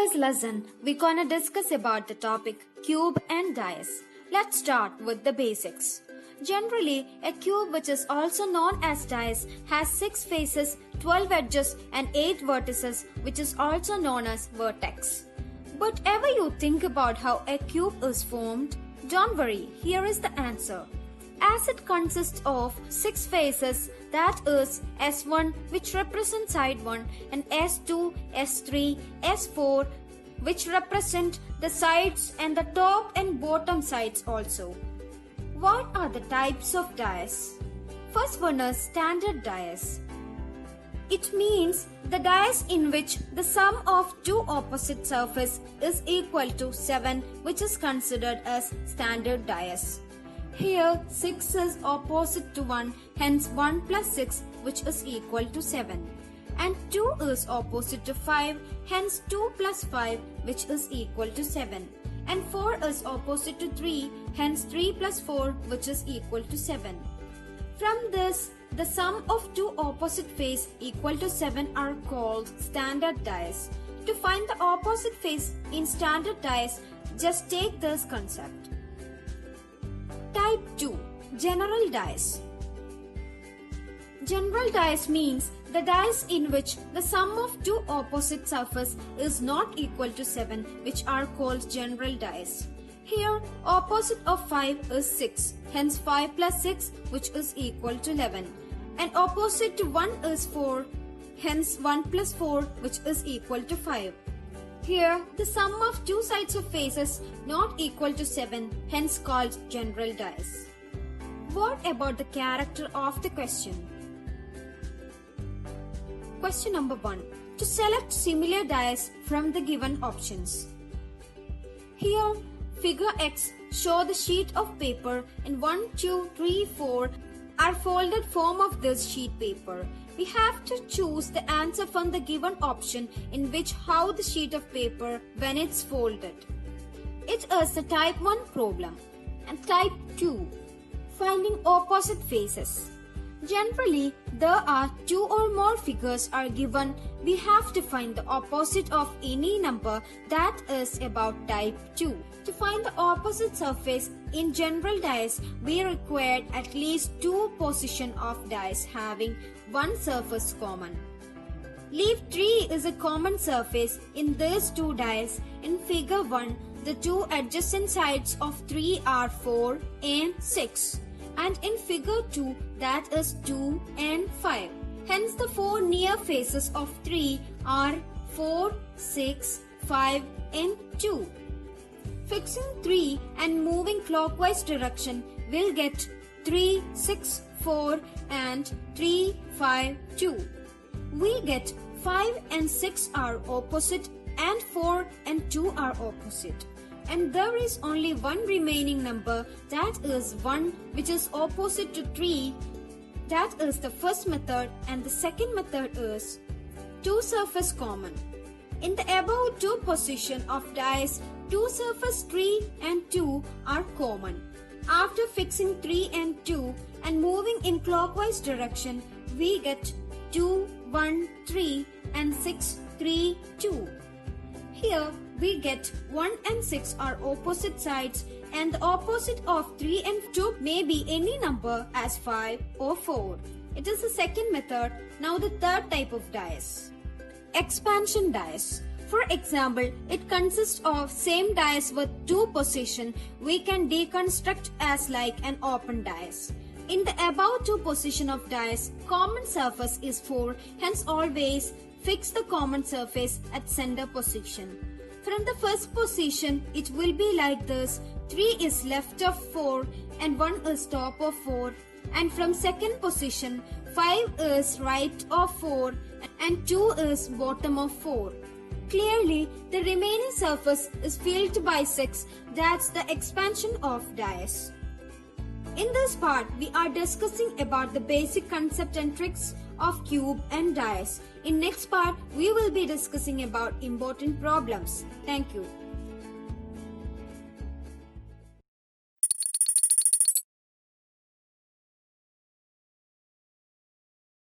today's lesson, we're gonna discuss about the topic cube and dais. Let's start with the basics. Generally, a cube, which is also known as dais, has 6 faces, 12 edges and 8 vertices, which is also known as vertex. But ever you think about how a cube is formed? Don't worry, here is the answer. As it consists of 6 faces, that is S1, which represents side 1, and S2, S3, S4, which represent the sides and the top and bottom sides also. What are the types of dais? First one is standard dais. It means the dais in which the sum of two opposite surfaces is equal to 7, which is considered as standard dais. Here 6 is opposite to 1, hence 1 plus 6, which is equal to 7. And 2 is opposite to 5, hence 2 plus 5, which is equal to 7. And 4 is opposite to 3, hence 3 plus 4, which is equal to 7. From this, the sum of two opposite face equal to 7 are called standard dais. To find the opposite face in standard dais, just take this concept. Type 2. General dais. General dais means the dais in which the sum of two opposite surfaces is not equal to 7, which are called general dais. Here, opposite of 5 is 6, hence 5 plus 6, which is equal to 11. And opposite to 1 is 4, hence 1 plus 4, which is equal to 5. Here, the sum of two sides of faces not equal to 7, hence called general dais. What about the character of the question? Question number 1. To select similar dais from the given options. Here, figure X show the sheet of paper in 1, 2, 3, 4 are folded form of this sheet paper. We have to choose the answer from the given option in which how the sheet of paper when it's folded. It is the type 1 problem. And type 2. Finding opposite faces. Generally, there are 2 or more figures are given. We have to find the opposite of any number that is about type 2. To find the opposite surface in general dais, we require at least 2 position of dais having one surface common. Leave 3 is a common surface in these 2 dais. In figure 1, the 2 adjacent sides of 3 are 4 and 6. And in figure 2, that is 2 and 5. Hence the 4 near faces of 3 are 4, 6, 5 and 2. Fixing 3 and moving clockwise direction will get 3, 6, 4 and 3, 5, 2. We get 5 and 6 are opposite and 4 and 2 are opposite. And there is only one remaining number, that is 1, which is opposite to 3. That is the first method, and the second method is 2 surface common. In the above 2 position of dais, 2 surface 3 and 2 are common. After fixing 3 and 2 and moving in clockwise direction, we get 2, 1, 3 and 6, 3, 2. Here we get 1 and 6 are opposite sides, and the opposite of 3 and 2 may be any number as 5 or 4. It is the second method. Now the third type of dais. Expansion dais. For example, it consists of same dais with 2 position. We can deconstruct as like an open dais. In the above 2 position of dais, common surface is 4, hence always fix the common surface at center position. From the first position, it will be like this. 3 is left of 4 and 1 is top of 4. And from second position, 5 is right of 4 and 2 is bottom of 4. Clearly, the remaining surface is filled by 6. That's the expansion of dais. In this part, we are discussing about the basic concept and tricks of cube and dais. In next part, we will be discussing about important problems. Thank you.